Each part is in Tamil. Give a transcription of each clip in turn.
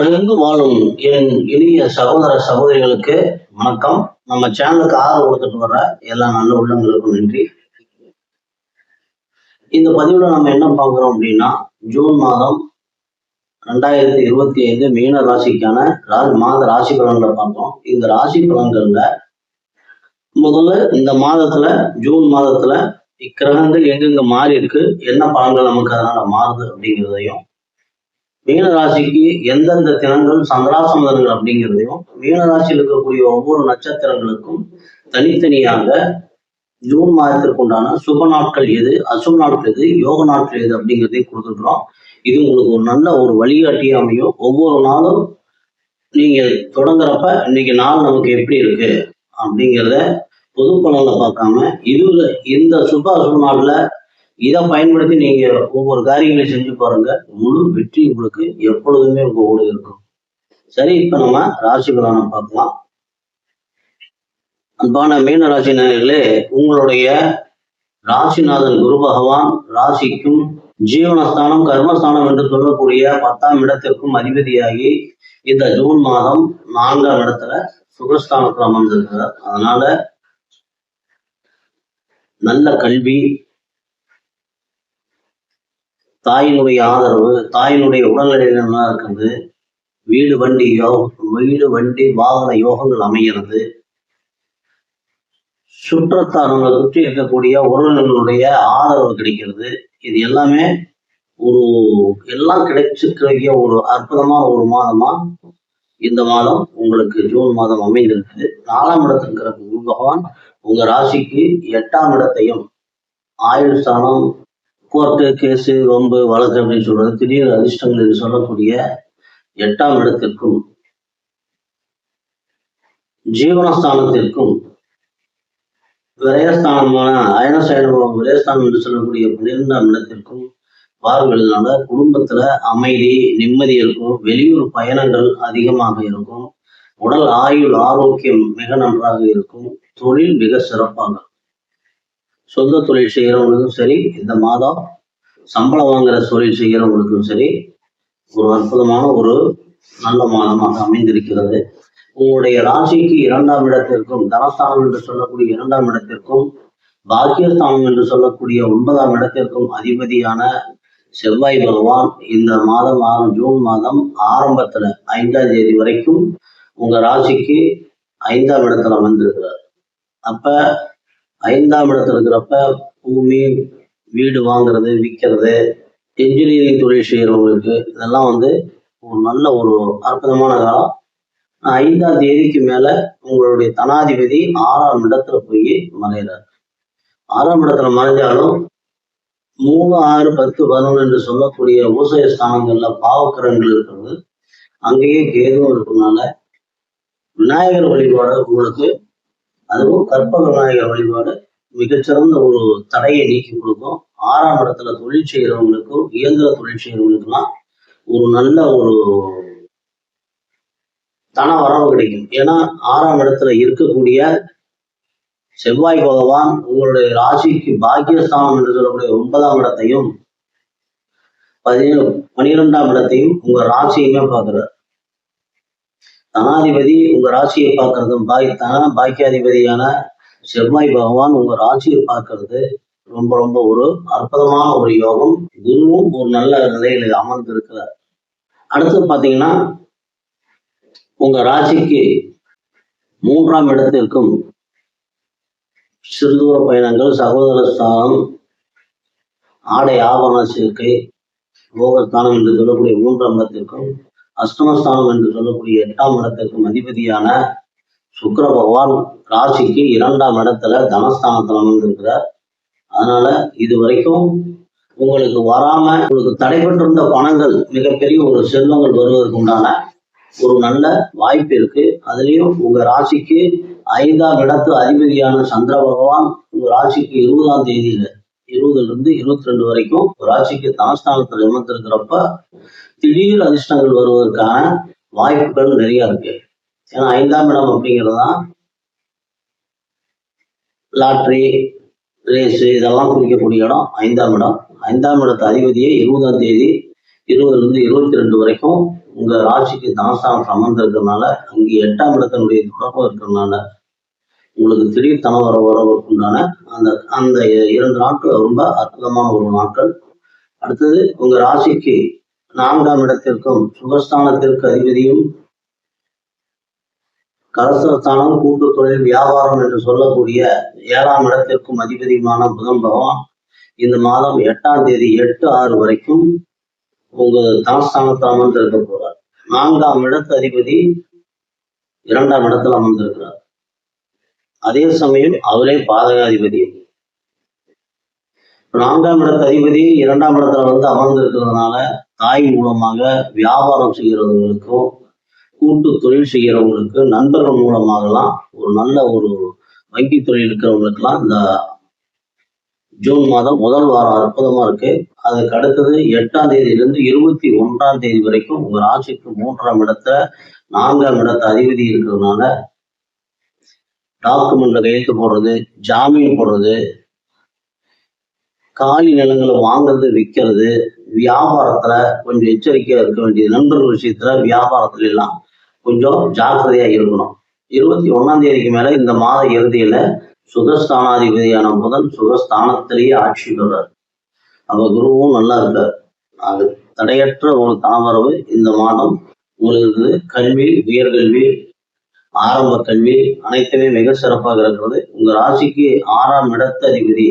உலகெங்கும் வாழும் என் இனிய சகோதர சகோதரிகளுக்கு வணக்கம். நம்ம சேனலுக்கு ஆதரவு கொடுத்துட்டு வர்ற எல்லா நல்ல உள்ளங்களுக்கும் நன்றி. இந்த பதிவுல நம்ம என்ன பார்க்கிறோம் அப்படின்னா, ஜூன் மாதம் 2025 மீன ராசிக்கான மாத ராசி பலன்களை பார்த்தோம். இந்த ராசி பலன்கள்ல முதல்ல இந்த மாதத்துல ஜூன் மாதத்துல இக்கிரகங்கள் எங்கெங்க மாறி இருக்கு, என்ன பலன்கள் நமக்கு அதனால மாறுது அப்படிங்கிறதையும், மீன ராசிக்கு எந்தெந்த தினங்கள் சந்திராசம தினங்கள் அப்படிங்கிறதையும், மீன ராசியில் இருக்கக்கூடிய ஒவ்வொரு நட்சத்திரங்களுக்கும் தனித்தனியாக ஜூன் மாதத்திற்கு உண்டான சுப நாட்கள் எது, அசுப நாட்கள் எது, யோக நாட்கள் எது அப்படிங்கிறதையும் கொடுத்துருக்குறோம். இது உங்களுக்கு ஒரு நல்ல ஒரு வழிகாட்டியா அமையும். ஒவ்வொரு நாளும் நீங்க தொடங்குறப்ப இன்னைக்கு நாள் நமக்கு எப்படி இருக்கு அப்படிங்கிறத பொது பலன்ல பார்க்காம இதுல இந்த சுப அசுப நாள்ல இதை பயன்படுத்தி நீங்க ஒவ்வொரு காரியங்களையும் செஞ்சு பாருங்க. முழு வெற்றி உங்களுக்கு எப்பொழுதுமே உங்க கூட இருக்கும். சரி, இப்ப நம்ம ராசி பலனை பார்க்கலாம். அன்பான மீன ராசி நேயர்களே, உங்களுடைய ராசிநாதன் குரு பகவான் ராசிக்கும் ஜீவனஸ்தானம் கர்மஸ்தானம் என்று சொல்லக்கூடிய 10ஆம் இடத்திற்கும் அதிபதியாகி இந்த ஜூன் மாதம் 4ஆம் இடத்துல சுகஸ்தானத்தில் அமர்ந்திருக்கிறார். அதனால நல்ல கல்வி, தாயினுடைய ஆதரவு, தாயினுடைய உடல்நிலை நல்லா இருக்கிறது, வீடு வண்டி வாகன யோகங்கள் அமைகிறது, சுற்றத்தாரங்களை சுற்றி இருக்கக்கூடிய உறவினர்களுடைய ஆதரவு கிடைக்கிறது. இது எல்லாமே எல்லாம் கிடைச்சிருக்கிற ஒரு அற்புதமான ஒரு மாதமா இந்த மாதம் உங்களுக்கு ஜூன் மாதம் அமைந்திருக்கு. 4ஆம் இடத்துல இருக்கிற குரு பகவான் உங்க ராசிக்கு 8ஆம் இடத்தையும், ஆயுள் ஸ்தானம், கோர்ட்டு கேஸு ரொம்ப வழக்கு அப்படின்னு சொல்றது, திடீர் அதிர்ஷ்டங்கள் என்று சொல்லக்கூடிய 8ஆம் இடத்திற்கும், ஜீவனஸ்தானத்திற்கும், விரயஸ்தானமான அயனசயனம் விரயஸ்தானம் என்று சொல்லக்கூடிய 12ஆம் இடத்திற்கும் பார்வையினால குடும்பத்துல அமைதி நிம்மதி இருக்கும். வெளியூர் பயணங்கள் அதிகமாக இருக்கும். உடல் ஆயுள் ஆரோக்கியம் மிக நன்றாக இருக்கும். தொழில் மிக சிறப்பாக, சொந்த தொழில் செய்கிறவங்களுக்கும் சரி, இந்த மாதம் சம்பளம் வாங்குற தொழில் செய்கிறவங்களுக்கும் சரி, ஒரு அற்புதமான ஒரு நல்ல மாதமாக அமைந்திருக்கிறது. உங்களுடைய ராசிக்கு 2ஆம் இடத்திற்கும், தனஸ்தானம் என்று சொல்லக்கூடிய 2ஆம் இடத்திற்கும், பாக்கியஸ்தானம் என்று சொல்லக்கூடிய 9ஆம் இடத்திற்கும் அதிபதியான செவ்வாய் பகவான் இந்த மாதம் ஜூன் மாதம் ஆரம்பத்துல 5ஆம் தேதி வரைக்கும் உங்க ராசிக்கு 5ஆம் இடத்துல வந்திருக்கிறார். அப்ப 5ஆம் இடத்துல இருக்கிறப்ப பூமி, வீடு வாங்குறது, விற்கிறது, என்ஜினியரிங் தொழில் செய்யறவங்களுக்கு இதெல்லாம் ஒரு நல்ல ஒரு அற்புதமான காலம். 5ஆம் தேதிக்கு மேல உங்களுடைய தனாதிபதி 6ஆம் இடத்துல போய் மறைகிறார். 6ஆம் இடத்துல மறைஞ்சாலும் 3, 6, 10, 11 என்று சொல்லக்கூடிய ஊசய ஸ்தானங்கள்ல பாவக்கிரகங்கள் இருக்கிறது. அங்கேயே கேதுவும் இருக்கிறதுனால விநாயகர் வழிபாடு உங்களுக்கு, அதுவும் கற்பக விநாயகர் வழிபாடு மிகச்சிறந்த ஒரு தடையை நீக்கி கொடுக்கும். 6ஆம் இடத்துல தொழில் செய்யறவங்களுக்கும், இயந்திர தொழில் செய்யறவங்களுக்குலாம் ஒரு நல்ல ஒரு தன வரவு கிடைக்கும். ஏன்னா 6ஆம் இடத்துல இருக்கக்கூடிய செவ்வாய் பகவான் உங்களுடைய ராசிக்கு பாக்கியஸ்தானம் என்று சொல்லக்கூடிய 9ஆம் இடத்தையும் 12ஆம் இடத்தையும் உங்க ராசியுமே பார்க்கிறார். தனாதிபதி உங்க ராசியை பார்க்கறதும், பாக்கியாதிபதியான செவ்வாய் பகவான் உங்க ராசியை பார்க்கறது ரொம்ப ரொம்ப ஒரு அற்புதமான ஒரு யோகம். குருவும் ஒரு நல்ல நிலையில அமர்ந்திருக்கிறார். அடுத்து பாத்தீங்கன்னா, உங்க ராசிக்கு 3ஆம் இடத்திற்கும் சிறுதூர பயணங்கள், சகோதர ஸ்தானம், ஆடை ஆபரண சேர்க்கை, போகஸ்தானம் என்று சொல்லக்கூடிய 3ஆம் இடத்திற்கும், அஷ்டமஸ்தானம் என்று சொல்லக்கூடிய 8ஆம் இடத்திற்கும் அதிபதியான சுக்கிர பகவான் ராசிக்கு 2ஆம் இடத்துல தனஸ்தானத்தில் அமர்ந்திருக்கிறார். அதனால இது வரைக்கும் உங்களுக்கு உங்களுக்கு தடைபட்டிருந்த பணங்கள், மிகப்பெரிய ஒரு செல்வங்கள் வருவதற்கு உண்டான ஒரு நல்ல வாய்ப்பு இருக்கு. அதுலயும் உங்க ராசிக்கு 5ஆம் இடத்து அதிபதியான சந்திர பகவான் உங்க ராசிக்கு 20ஆம் தேதியில 20லிருந்து 22 வரைக்கும் ராசிக்கு தனஸ்தானத்தில் அமர்ந்திருக்கிறப்ப திடீர் அதிர்ஷ்டங்கள் வருவதற்கான வாய்ப்புகள் நிறைய இருக்கு. ஏன்னா 5ஆம் இடம் அப்படிங்கிறதுதான் லாட்ரி, ரேஸு இதெல்லாம் குறிக்கக்கூடிய இடம் 5ஆம் இடம். 5ஆம் இடத்து அதிபதியை 20ஆம் தேதி 20லிருந்து 22 வரைக்கும் உங்க ராசிக்கு தனஸ்தானம் சம்பந்தம் அங்கே 8ஆம் இடத்தினுடைய தொடர்பு இருக்கிறதுனால உங்களுக்கு திடீர் தன வரவுக்குண்டான அந்த அந்த 2 நாட்கள் ரொம்ப அற்புதமான ஒரு நாட்கள். அடுத்தது உங்க ராசிக்கு 4ஆம் இடத்திற்கும் சுகஸ்தானத்திற்கு அதிபதியும் கலசஸ்தானம் கூட்டு தொழில் வியாபாரம் என்று சொல்லக்கூடிய 7ஆம் இடத்திற்கும் அதிபதியுமான புதன் பகவான் இந்த மாதம் 8ஆம் தேதி 8/6 வரைக்கும் உங்க தனஸ்தானத்தில் அமர்ந்திருக்க போறார். 4ஆம் இடத்து அதிபதி 2ஆம் இடத்துல அமர்ந்திருக்கிறார். அதே சமயம் அவரே பாதகாதிபதி. 4ஆம் இடத்து அதிபதி 2ஆம் இடத்துல அமர்ந்திருக்கிறதுனால தாய் மூலமாக வியாபாரம் செய்கிறவங்களுக்கும் கூட்டு தொழில் செய்கிறவங்களுக்கு நண்பர்கள் மூலமாகலாம் ஒரு நல்ல ஒரு வங்கி தொழில் இருக்கிறவங்களுக்கெல்லாம் இந்த ஜூன் மாதம் முதல் வாரம் அற்புதமா இருக்கு. அதுக்கு அடுத்தது 8ஆம் தேதியிலிருந்து 21ஆம் தேதி வரைக்கும் உங்க ராசிக்கு 3ஆம் இடத்துல 4ஆம் இடத்து அதிபதி இருக்கிறதுனால டாக்குமெண்ட்ல கையெழுத்து போடுறது, ஜாமீன் போடுறது, காலி நிலங்களை வாங்குறது, விற்கிறது, வியாபாரத்துல கொஞ்சம் எச்சரிக்கையா இருக்க வேண்டியது. நண்பர்கள் விஷயத்துல வியாபாரத்துல எல்லாம் கொஞ்சம் ஜாக்கிரதையா இருக்கணும். 21ஆம் தேதிக்கு மேல இந்த மாத இறுதியில சுகஸ்தானாதிபதியான புதன் சுகஸ்தானத்திலேயே ஆட்சி பெறார். அவ குருவும் நல்லா இருக்கார். அது தடையற்ற ஒரு தாமரவு இந்த மாதம் உங்களுக்கு கல்வி, உயர்கல்வி, ஆரம்ப கல்வி அனைத்துமே மிக சிறப்பாக இருக்கிறது. உங்க ராசிக்கு 6ஆம் இடத்து அதிபதி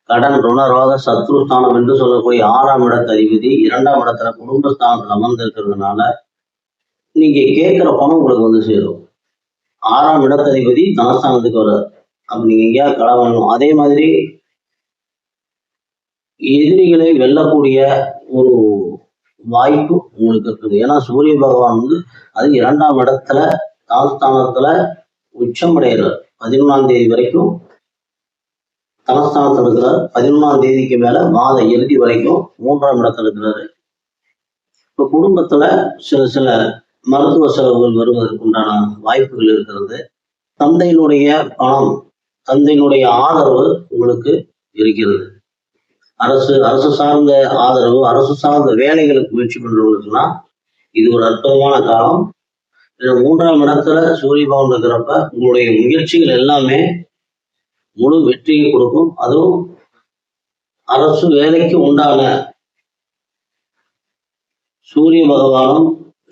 கடன், ருணரோக, சத்ருஸ்தானம் என்று சொல்லக்கூடிய 6ஆம் இடத்து அதிபதி 2ஆம் இடத்துல குடும்பஸ்தானத்தில் அமர்ந்திருக்கிறதுனால நீங்க கேட்கிற பணம் உங்களுக்கு சேரும். 6ஆம் இடத்து அதிபதி தனஸ்தானத்துக்கு வர்றார். அப்ப நீங்க எங்கேயாவது கடன் வாங்கணும். அதே மாதிரி எதிரிகளை வெல்லக்கூடிய ஒரு வாய்ப்பு உங்களுக்கு இருக்குது. ஏன்னா சூரிய பகவான் அது 2ஆம் இடத்துல தனஸ்தானத்துல உச்சமடைகிறார். 11ஆம் தேதி வரைக்கும் தனஸ்தானத்தில் இருக்கிறார். 11ஆம் தேதிக்கு மேல மாத இறுதி வரைக்கும் 3ஆம் இடத்துல இருக்கிறாரு. இப்ப குடும்பத்துல சில மருத்துவ செலவுகள் வருவதற்கு உண்டான வாய்ப்புகள் இருக்கிறது. தந்தையினுடைய பணம், தந்தையினுடைய ஆதரவு உங்களுக்கு இருக்கிறது. அரசு சார்ந்த ஆதரவு, அரசு சார்ந்த வேலைகளுக்கு முயற்சி பண்றவங்களுக்குலாம் இது ஒரு அற்புதமான காலம். 3ஆம் இடத்துல சூரிய பகவான் இருக்கிறப்ப உங்களுடைய முயற்சிகள் எல்லாமே முழு வெற்றியை கொடுக்கும். அதுவும் அரசு வேலைக்கு உண்டான சூரிய பகவானும்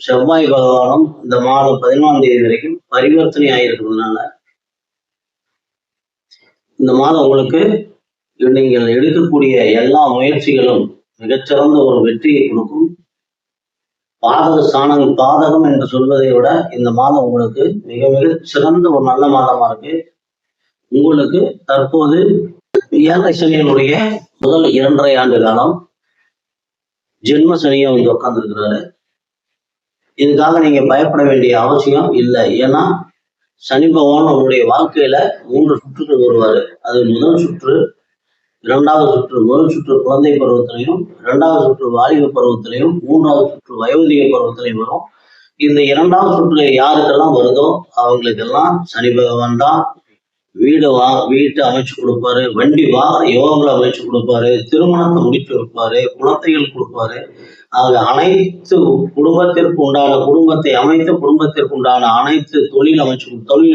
செவ்வாய் பகவானும் இந்த மாதம் 11ஆம் தேதி வரைக்கும் பரிவர்த்தனை ஆகியிருக்கிறதுனால இந்த மாதம் உங்களுக்கு நீங்கள் எடுக்கக்கூடிய எல்லா முயற்சிகளும் மிகச்சிறந்த ஒரு வெற்றியை கொடுக்கும். பாதகம் என்று சொல்வதை விட இந்த மாதம் உங்களுக்கு மிக மிக சிறந்த ஒரு நல்ல மாதமா இருக்கு. உங்களுக்கு தற்போது 7 சனியினுடைய முதல் 2.5 ஆண்டு காலம் ஜென்ம சனியை உட்கார்ந்து இருக்கிறாரு. இதுக்காக நீங்க பயப்பட வேண்டிய அவசியம் இல்லை. ஏன்னா சனி பகவான் உங்களுடைய வாழ்க்கையில 3 சுற்றுகள் வருவாரு. அது முதல் சுற்று, 2வது சுற்று. முதல் சுற்று குழந்தை பருவத்திலையும், 2வது சுற்று வாலிப பருவத்திலையும், 3வது சுற்று வயோதிக பருவத்திலையும் வரும். இந்த 2வது சுற்று யாருக்கெல்லாம் வருதோ அவங்களுக்கெல்லாம் சனி பகவான் தான் வீட்டை அமைச்சு கொடுப்பாரு, வண்டி வாகன யோகங்களை அமைச்சு கொடுப்பாரு, திருமணத்தை முடித்து வைப்பாரு, குழந்தைகள் கொடுப்பாரு. ஆக அனைத்து குடும்பத்தை அமைத்து குடும்பத்திற்கு உண்டான அனைத்து தொழில்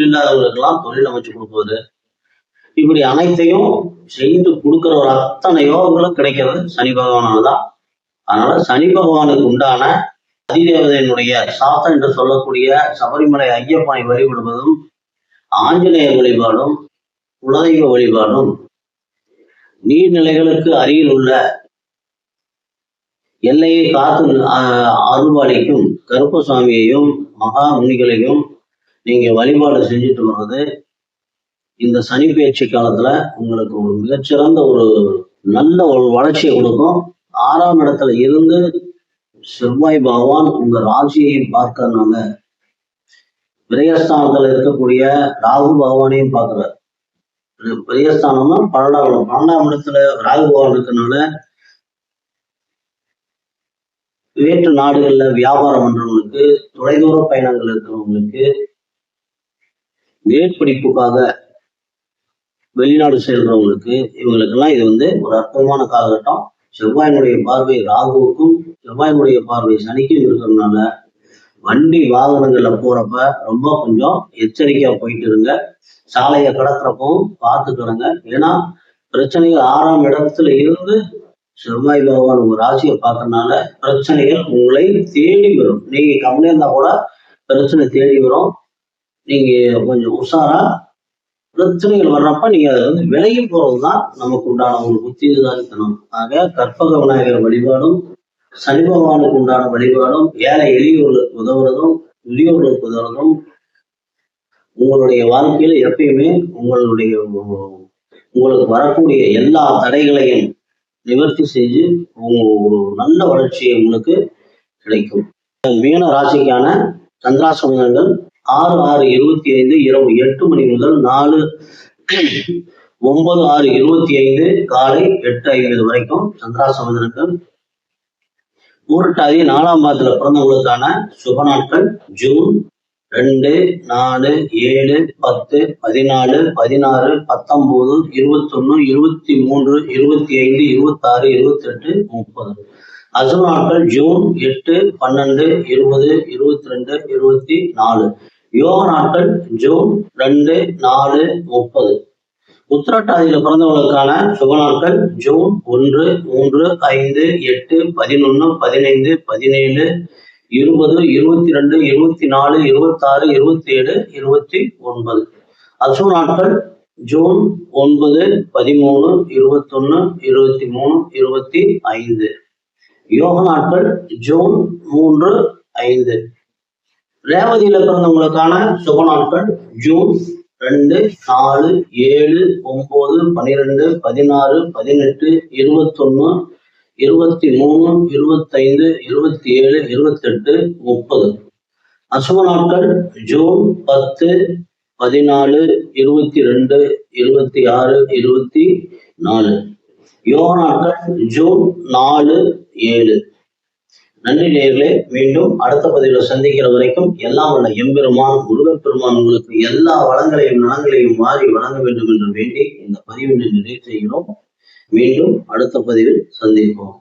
இல்லாதவர்களுக்கெல்லாம் தொழில் அமைச்சு கொடுப்பாரு. இப்படி அனைத்தையும் செய்து கொடுக்கிற ஒரு அத்தனை யோகங்களும் கிடைக்கிறது சனி பகவானால்தான். அதனால சனி பகவானுக்கு உண்டான அதிதேவதையினுடைய சாஸ்திரம் என்று சொல்லக்கூடிய சபரிமலை ஐயப்பனை வழிபடுவதும், ஆஞ்சநேயர் வழிபாடும், குலதெய்வ வழிபாடும், நீர்நிலைகளுக்கு அருகில் உள்ள எல்லையை காத்து அருள்வாளிக்கும் கருப்பசாமியையும் மகா முனிகளையும் நீங்க வழிபாடு செஞ்சுட்டு வர்றது இந்த சனி பயிற்சி காலத்துல உங்களுக்கு ஒரு மிகச்சிறந்த ஒரு நல்ல ஒரு வளர்ச்சியை கொடுக்கும். 6ஆம் இடத்துல இருந்து செவ்வாய் பகவான் உங்க ராசியை பார்க்கறதுனால விரயஸ்தானத்துல இருக்கக்கூடிய ராகு பகவானையும் பார்க்கிறார். விரயஸ்தானம்னா 12ஆம் இடத்துல ராகு பகவான் இருக்கனால வேற்று நாடுகள்ல வியாபாரம் பண்றவங்களுக்கு, தொலைதூர பயணங்கள் இருக்கிறவங்களுக்கு, மேற்படிப்புக்காக வெளிநாடு செல்றவங்களுக்கு, இவங்களுக்கெல்லாம் இது ஒரு அற்புதமான காலகட்டம். செவ்வாயினுடைய பார்வை ராகுவுக்கும் செவ்வாயினுடைய பார்வை சனிக்கும் இருக்கிறதுனால வண்டி வாகனங்கள்ல போறப்ப ரொம்ப கொஞ்சம் எச்சரிக்கையா போயிட்டு இருங்க. சாலையை கடக்கிறப்பவும் பார்த்துக்கிறங்க. ஏன்னா பிரச்சனைகள் 6ஆம் இடத்துல இருந்து செவ்வாய் பகவான் உங்க ராசியை பார்க்கறதுனால பிரச்சனைகள் உங்களை தேடி வரும். நீங்க கம்மியா இருந்தா கூட பிரச்சனை தேடி வரும். நீங்க கொஞ்சம் உஷாரா பிரச்சனைகள் வர்றப்ப நீங்க அதை விலகி போறதுதான் நமக்கு உண்டான ஒரு புத்திதாரித்தனம். ஆக கற்பக விநாயகர் வழிபாடும் சனி பகவானுக்கு உண்டான வழிபாடும் ஏழை எளியோர்களுக்கு உதவுறதும் முதியோர்களுக்கு உதவுறதும் உங்களுடைய வாழ்க்கையில எப்பயுமே உங்களுக்கு வரக்கூடிய எல்லா தடைகளையும் நிவர்த்தி செஞ்சு ஒரு நல்ல வளர்ச்சியை உங்களுக்கு கிடைக்கும். மீன ராசிக்கான சந்திராசிரமங்கள் 6/6/25 இரவு 8 மணி முதல் 9/6/25 காலை 8:50 வரைக்கும் சந்திராசிரமங்கள். பூரட்டாதி 4ஆம் பாதத்துல பிறந்தவங்களுக்கான சுப நாட்கள் ஜூன் 2, 4, 7, 10, 14, 16, 19, 21, 23, 25, 26, 28, 30. அசுப நாட்கள் ஜூன் 8, 12, 20, 22, 24. யோக நாட்கள் ஜூன் 2, 4, 30. உத்திரட்டாதியில பிறந்தவங்களுக்கான சுப நாட்கள் ஜூன் 1, 3, 5, 8, 11, 15, 17, 20, 22, 24, 26, 27, 29. அசுப நாட்கள் ஜூன் 9, 13, 21, 23, 25. யோக நாட்கள் ஜூன் 3, 5. ரேவதியில பிறந்தவங்களுக்கான சுப நாட்கள் ஜூன் 2, 4, 7, 9, 12, 16, 18, 21, 23, 25, 27, 28, 30. அசுப நாட்கள் ஜூன் 10, 14, 22, 26, 24. யோக நாட்கள் ஜூன் 4, 7. நன்றி நேயர்களே. மீண்டும் அடுத்த பதிவில் சந்திக்கிற வரைக்கும் எல்லாம் வல்ல எம்பெருமான் முருகப்பெருமான் உங்களுக்கு எல்லா வளங்களையும் நலங்களையும் மாறி வழங்க வேண்டும் என்று வேண்டி இந்த பதிவினை நிறைவு செய்கிறோம். மீண்டும் அடுத்த பதிவில் சந்திப்போம்.